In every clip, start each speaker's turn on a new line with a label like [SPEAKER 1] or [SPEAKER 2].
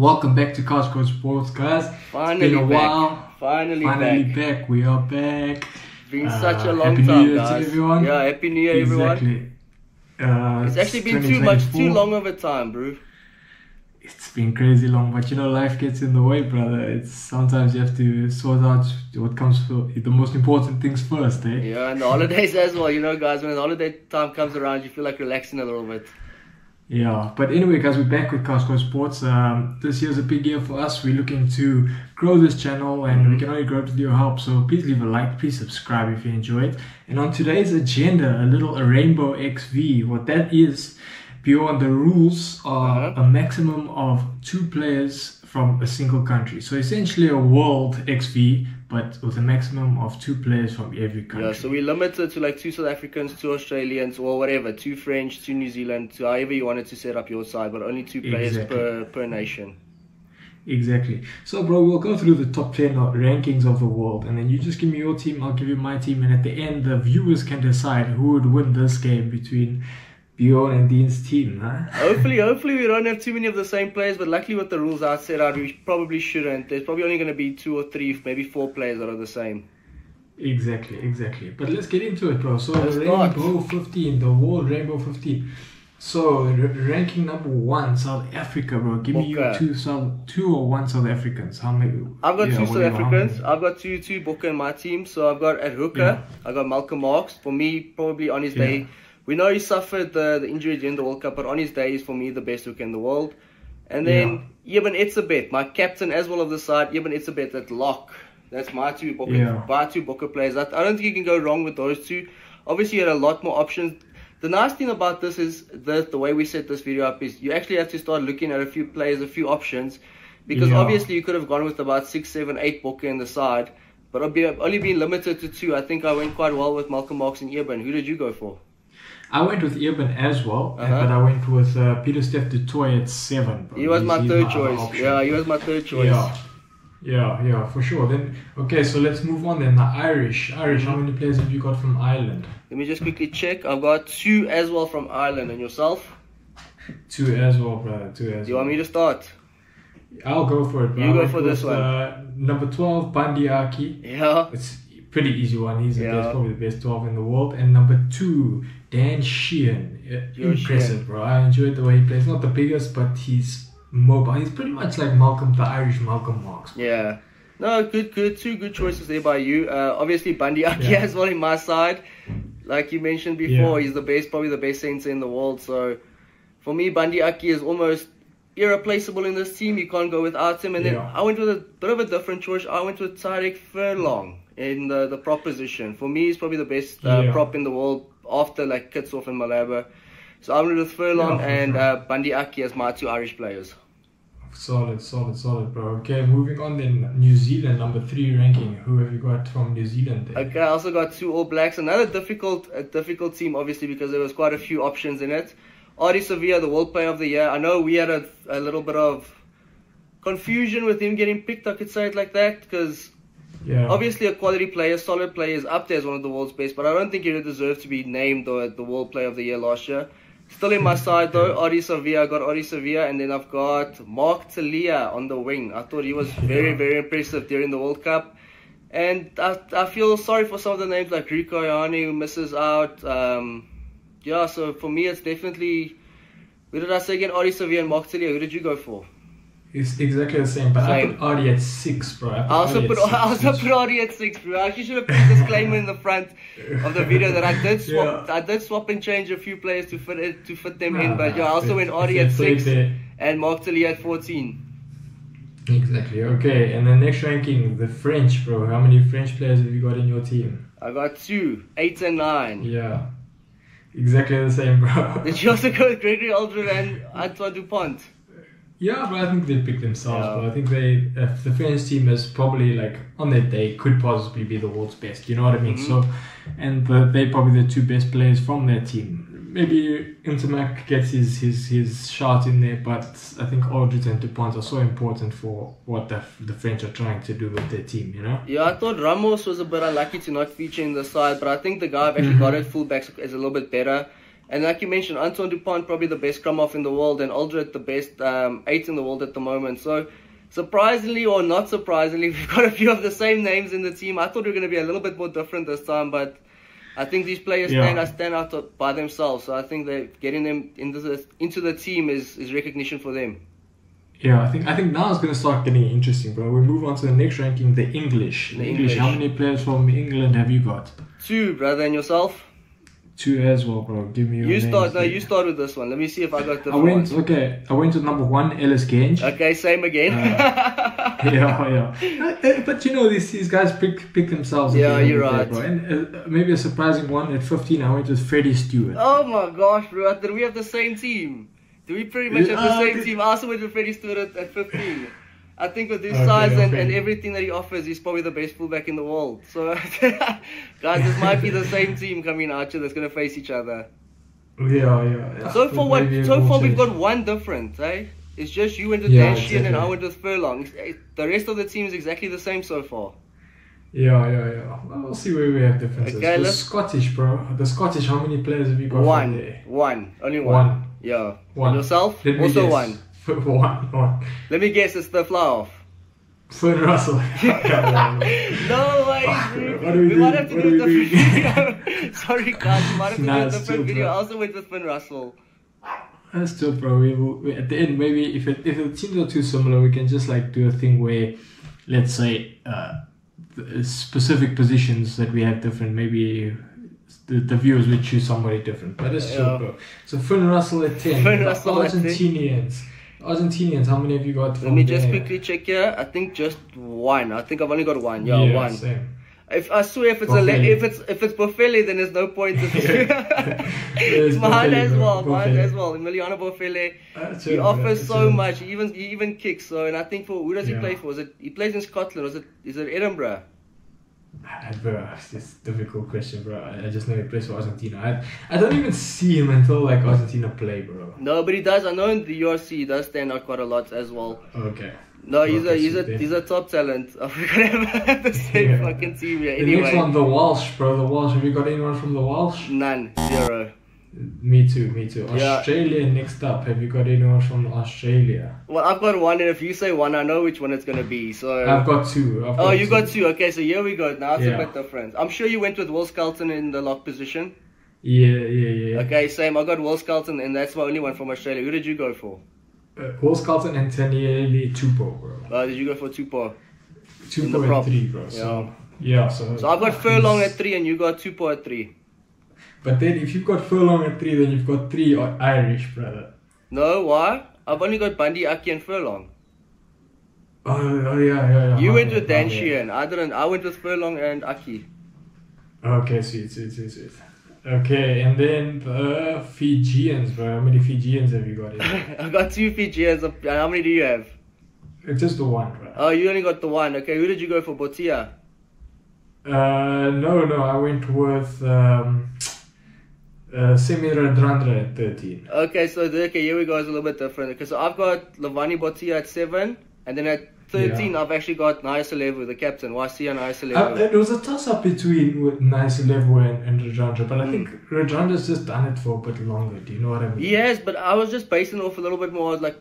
[SPEAKER 1] Welcome back to Couch Coach Sports, guys.
[SPEAKER 2] Finally
[SPEAKER 1] it's been a
[SPEAKER 2] back.
[SPEAKER 1] while.
[SPEAKER 2] Finally
[SPEAKER 1] back. We are back.
[SPEAKER 2] Been such a long
[SPEAKER 1] Happy
[SPEAKER 2] time,
[SPEAKER 1] New Year
[SPEAKER 2] guys.
[SPEAKER 1] to everyone.
[SPEAKER 2] Yeah, Happy New Year, everyone.
[SPEAKER 1] Exactly.
[SPEAKER 2] It's actually been too long of a time, bro.
[SPEAKER 1] It's been crazy long, but life gets in the way, brother. It's sometimes you have to sort out what comes for the most important things first, eh?
[SPEAKER 2] Yeah, and the holidays as well. Guys, when the holiday time comes around, you feel like relaxing a little bit.
[SPEAKER 1] Yeah, but anyway, guys, we're back with Couch Coach Sports. This year's a big year for us. We're looking to grow this channel, and we can only grow it with your help. So please leave a like, please subscribe if you enjoy it. And on today's agenda, a Rainbow XV. What that is, beyond the rules, are a maximum of 2 players from a single country. So essentially a world XV, but with a maximum of 2 players from every country.
[SPEAKER 2] Yeah, so we limited to like 2 South Africans, 2 Australians, or whatever, 2 French, 2 New Zealand, to however you wanted to set up your side, but only 2 players per nation.
[SPEAKER 1] Exactly. So, bro, we'll go through the top 10 rankings of the world, and then you just give me your team, I'll give you my team, and at the end, the viewers can decide who would win this game between Bjorn and Dean's team, huh?
[SPEAKER 2] Hopefully we don't have too many of the same players, but luckily with the rules I set out, we probably shouldn't. There's probably only going to be 2 or 3, maybe 4 players that are the same.
[SPEAKER 1] Exactly. But let's get into it, bro. So
[SPEAKER 2] Let's
[SPEAKER 1] Rainbow 15, the World Rainbow 15. So ranking number 1, South Africa, bro. Give me your 2 or 1 South Africans. How many?
[SPEAKER 2] I've got 2 South Africans. I've got two Booker in my team. So I've got at hooker, I got Malcolm Marx. For me, probably on his day. We know he suffered the injury during the World Cup, but on his day, he's for me the best hooker in the world. And then Eben Etzebeth, my captain as well of the side, Eben Etzebeth at lock. That's my 2 Booker players. I don't think you can go wrong with those 2. Obviously, you had a lot more options. The nice thing about this is that the way we set this video up is you actually have to start looking at a few players, a few options. Because obviously you could have gone with about 6, 7, 8 Booker in the side. But I've only been limited to 2. I think I went quite well with Malcolm Marx and Eben. Who did you go for?
[SPEAKER 1] I went with Eben as well, but I went with Pieter-Steph du Toit at 7. Bro.
[SPEAKER 2] He was my third choice. Yeah, he was my third choice.
[SPEAKER 1] Yeah, for sure. Then okay, so let's move on then. The Irish. How many players have you got from Ireland?
[SPEAKER 2] Let me just quickly check. I've got 2 as well from Ireland. And yourself?
[SPEAKER 1] 2 as well, brother. 2 as well.
[SPEAKER 2] Do you want me to start?
[SPEAKER 1] I'll go for it, bro.
[SPEAKER 2] You go for this one.
[SPEAKER 1] Number 12, Bandiaki.
[SPEAKER 2] Yeah.
[SPEAKER 1] It's a pretty easy one. He's probably the best 12 in the world. And number 2, Dan Sheehan. Impressive, bro. I enjoyed the way he plays. Not the biggest, but he's mobile. He's pretty much like the Irish Malcolm Marx.
[SPEAKER 2] Yeah. No, good. 2 good choices there by you. Obviously, Bandiaki as well in my side. Like you mentioned before, he's probably the best centre in the world. So, for me, Bandiaki is almost irreplaceable in this team. You can't go without him. And then I went with a bit of a different choice. I went with Tariq Furlong in the prop position. For me, he's probably the best prop in the world after like Kitshoff and Malaba. So I went with Furlong and Bandiaki as my 2 Irish players. Solid,
[SPEAKER 1] bro. Okay, moving on then. New Zealand, number 3 ranking. Who have you got from New Zealand then?
[SPEAKER 2] Okay, I also got 2 All Blacks. Another difficult team, obviously, because there was quite a few options in it. Ardie Savea, the World Player of the Year. I know we had a little bit of confusion with him getting picked, I could say it like that, because obviously a quality player, solid player, is up there as one of the world's best, but I don't think he would deserve to be named the World Player of the Year last year. Still in my side though, Ardie Savea. I got Ardie Savea, and then I've got Mark Talia on the wing. I thought he was very, very impressive during the World Cup. And I feel sorry for some of the names like Rico Ioane who misses out. So for me it's definitely, who did I say again? Ardie Savea and Mark Talia. Who did you go for?
[SPEAKER 1] It's exactly the same, but I put Ardie at 6, bro. I also put
[SPEAKER 2] Ardie at 6, bro. I actually should have put a disclaimer in the front of the video that I did swap and change a few players to fit them in, but I also went Ardie at 6 and Mark Talia at 14.
[SPEAKER 1] Exactly. Okay, and the next ranking, the French, bro. How many French players have you got in your team?
[SPEAKER 2] I got 2, 8 and 9.
[SPEAKER 1] Yeah, exactly the same, bro.
[SPEAKER 2] Did you also go with Gregory Aldred and Antoine Dupont?
[SPEAKER 1] Yeah, but I think they picked themselves. But I think the French team is probably like on their day could possibly be the world's best. You know what I mean? So, and they're probably the 2 best players from their team. Maybe Intermac gets his shot in there, but I think Aldred and Dupont are so important for what the French are trying to do with their team. You know?
[SPEAKER 2] Yeah, I thought Ramos was a bit unlucky to not feature in the side, but I think the guy I've actually got at fullback is a little bit better. And like you mentioned, Antoine Dupont, probably the best scrum half in the world, and Aldred, the best 8 in the world at the moment. So, surprisingly or not surprisingly, we've got a few of the same names in the team. I thought we were going to be a little bit more different this time, but I think these players stand out by themselves. So I think that getting them into the team is recognition for them.
[SPEAKER 1] Yeah, I think now it's going to start getting interesting, bro. We move on to the next ranking, the English. The English. How many players from England have you got?
[SPEAKER 2] 2, brother, and yourself?
[SPEAKER 1] 2 as well, bro. Give me your
[SPEAKER 2] You
[SPEAKER 1] names.
[SPEAKER 2] start. No, you start with this one. Let me see if I got different ones.
[SPEAKER 1] I went to number 1, Ellis Genge.
[SPEAKER 2] Okay, same again.
[SPEAKER 1] Yeah. But you know, these guys pick themselves.
[SPEAKER 2] Yeah, you're right.
[SPEAKER 1] Bro. And maybe a surprising one, at 15, I went with Freddie Stewart.
[SPEAKER 2] Oh my gosh, bro. Did we have the same team? Do we pretty much have the same team? I also went with Freddie Stewart at 15. I think with his size and everything that he offers, he's probably the best fullback in the world. So, guys, this might be the same team coming out here that's going to face each other.
[SPEAKER 1] Yeah.
[SPEAKER 2] So far we've got one difference, eh? It's just you went with Dan Sheehan and I went with Furlong. The rest of the team is exactly the same so far.
[SPEAKER 1] Yeah. Well, we'll see where we have differences. Okay, the Scottish, bro. The Scottish, how many players have you got from there?
[SPEAKER 2] One. Only one. Yeah.
[SPEAKER 1] One.
[SPEAKER 2] And yourself? Also one.
[SPEAKER 1] One.
[SPEAKER 2] Let me guess, it's the fly-off.
[SPEAKER 1] Finn Russell.
[SPEAKER 2] No way,
[SPEAKER 1] What do we
[SPEAKER 2] might have to do a different video. Sorry guys, we might have to do a different
[SPEAKER 1] still,
[SPEAKER 2] video.
[SPEAKER 1] bro.
[SPEAKER 2] I also went with Finn Russell.
[SPEAKER 1] That's still, bro. We at the end, maybe if the teams are too similar, we can just like do a thing where, let's say, specific positions that we have different. Maybe the viewers would choose somebody different. But it's still, bro. So Finn Russell at 10.
[SPEAKER 2] Finn Russell
[SPEAKER 1] Argentinians, how many have you got from
[SPEAKER 2] Let me just
[SPEAKER 1] there?
[SPEAKER 2] quickly check here. I think just one. I think I've only got one. Yeah, one.
[SPEAKER 1] Same.
[SPEAKER 2] If it's Bofele, then there's no point. It's mine as well. Emiliano Bofele. He offers so much. He even kicks. So, and I think who does he play for? He plays in Scotland? Is it Edinburgh?
[SPEAKER 1] Bro, it's a difficult question, bro. I just know he plays for Argentina. I don't even see him until like Argentina play, bro.
[SPEAKER 2] No, but he does. I know in the URC he does stand out quite a lot as well.
[SPEAKER 1] Okay.
[SPEAKER 2] No, he's a top talent. We're gonna have the same fucking team here. Anyway.
[SPEAKER 1] The next one, the Welsh, bro. The Welsh. Have you got anyone from the Welsh?
[SPEAKER 2] None. 0.
[SPEAKER 1] Me too. Australia next up. Have you got anyone from Australia?
[SPEAKER 2] Well, I've got one, and if you say one, I know which one it's gonna be. So
[SPEAKER 1] I've got 2.
[SPEAKER 2] You got 2. Okay, so here we go. Now it's a bit different. I'm sure you went with Will Skelton in the lock position.
[SPEAKER 1] Yeah.
[SPEAKER 2] Okay, same. I got Will Skelton, and that's my only one from Australia. Who did you go for?
[SPEAKER 1] Will Skelton and Taniele Tupou, bro.
[SPEAKER 2] Did you go for Tupou?
[SPEAKER 1] Tupou at 3, bro. So
[SPEAKER 2] I've got Furlong at 3, and you got Tupou at 3.
[SPEAKER 1] But then if you've got Furlong at 3, then you've got 3 Irish, brother.
[SPEAKER 2] No, why? I've only got Bundy, Aki, and Furlong.
[SPEAKER 1] Oh yeah.
[SPEAKER 2] You went with Dan Sheehan. I didn't. I went with Furlong and Aki.
[SPEAKER 1] Okay, sweet. Okay, and then the Fijians, bro. How many Fijians have you got in?
[SPEAKER 2] I got 2 Fijians. How many do you have?
[SPEAKER 1] Just the one, bro.
[SPEAKER 2] Oh, you only got the one. Okay, who did you go for? Botia?
[SPEAKER 1] No. I went with Semi Radradra at 13.
[SPEAKER 2] Okay, so here we go. It's a little bit different. Okay, so I've got Lavani Botia at 7, and then at 13, I've actually got Naisalevu, the captain. YC and Naisalevu.
[SPEAKER 1] There was a toss-up between Naisalevu and Radradra, but I think Radradra's just done it for a bit longer. Do you know what I mean?
[SPEAKER 2] Yes, but I was just basing it off a little bit more like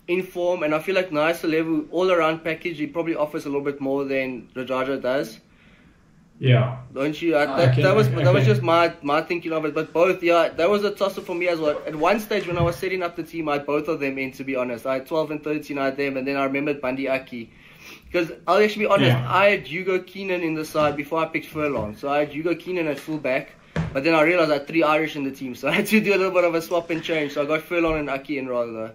[SPEAKER 2] in form, and I feel like Naisalevu all-around package, he probably offers a little bit more than Radradra does.
[SPEAKER 1] Yeah.
[SPEAKER 2] Don't you? That was just my thinking of it. But both, that was a toss-up for me as well. At one stage when I was setting up the team, I had both of them in, to be honest. I had 12 and 13, I had them, and then I remembered Bundy Aki. Because I'll actually be honest, I had Hugo Keenan in the side before I picked Furlong. So I had Hugo Keenan at fullback, but then I realized I had 3 Irish in the team, so I had to do a little bit of a swap and change. So I got Furlong and Aki in rather.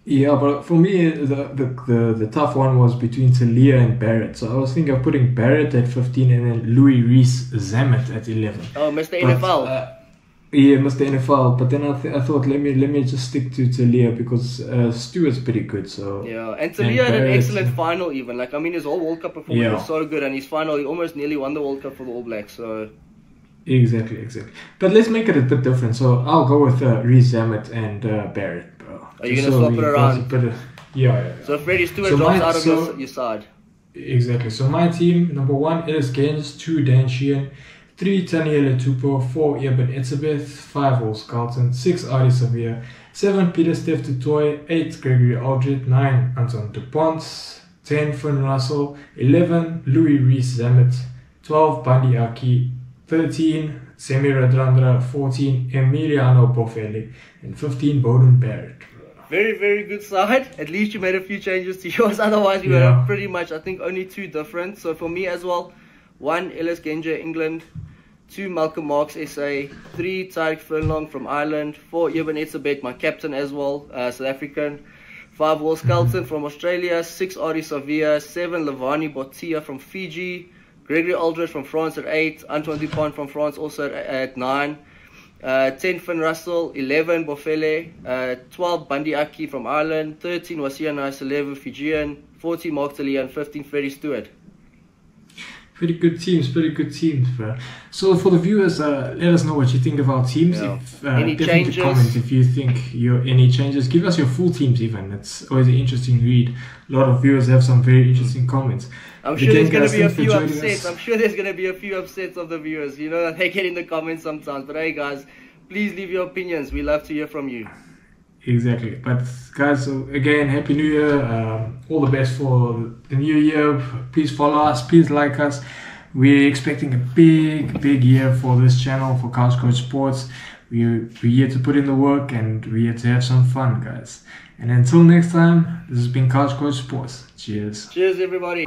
[SPEAKER 1] Yeah, but for me, the tough one was between Talia and Barrett. So I was thinking of putting Barrett at 15 and then Louis Rees-Zammit at 11.
[SPEAKER 2] Oh, Mr. NFL.
[SPEAKER 1] Yeah, Mr. NFL. But then I thought, let me just stick to Talia because Stewart's pretty good. So
[SPEAKER 2] yeah, and Talia had an excellent final even. Like, I mean, his whole World Cup performance was so good, and his final, he almost nearly won the World Cup for the All Blacks. So
[SPEAKER 1] exactly. But let's make it a bit different. So I'll go with Rees-Zammit and Barrett.
[SPEAKER 2] Are you going to swap it around?
[SPEAKER 1] Yeah.
[SPEAKER 2] So Freddie Stewart drops out of your side.
[SPEAKER 1] Exactly. So my team, number 1, Ellis Genge, 2, Dan Sheehan, 3 Taniele Tupou, 4 Eben Etzebeth, 5 Wolf Carlton, 6 Adi Savia, 7 Peter Steph Dutoy, 8 Gregory Aldred, 9 Anton Dupont, 10 Finn Russell, 11 Louis Rees Zamet, 12 Bandi Aki, 13 Semi Radrandra, 14 Emiliano Boffelli, and 15 Bowden Barrett.
[SPEAKER 2] Very, very good side. At least you made a few changes to yours. Otherwise, we were pretty much, I think, only 2 different. So for me as well, 1 Ellis Genja, England, 2 Malcolm Marks, SA, 3 Tyreek Furlong from Ireland, 4 Eben Etzebeth, my captain as well, South African, 5 Will Skelton from Australia, 6 Adi Savia, 7 Levani Botia from Fiji, Gregory Aldred from France at 8, Antoine Dupont from France also at 9, 10 Finn Russell, 11 Bofele, 12 Bandi Aki from Ireland, 13 Wasia Naisalevu Fijian, 14 Mark Talia, and 15 Freddie Stewart.
[SPEAKER 1] Pretty good teams, bro. So for the viewers, let us know what you think of our teams.
[SPEAKER 2] Yeah.
[SPEAKER 1] If,
[SPEAKER 2] any
[SPEAKER 1] definitely
[SPEAKER 2] changes?
[SPEAKER 1] Comment if you think any changes. Give us your full teams even. It's always an interesting read. A lot of viewers have some very interesting comments.
[SPEAKER 2] I'm sure there's going to be a few upsets. I'm sure there's going to be a few upsets of the viewers. You know, they get in the comments sometimes. But hey, guys, please leave your opinions. We love to hear from you.
[SPEAKER 1] Exactly. But guys, so again, Happy New Year. All the best for the new year. Please follow us. Please like us. We're expecting a big year for this channel, for Couch Coach Sports. We're here to put in the work, and we're here to have some fun, guys. And until next time, this has been Couch Coach Sports. Cheers.
[SPEAKER 2] Cheers, everybody.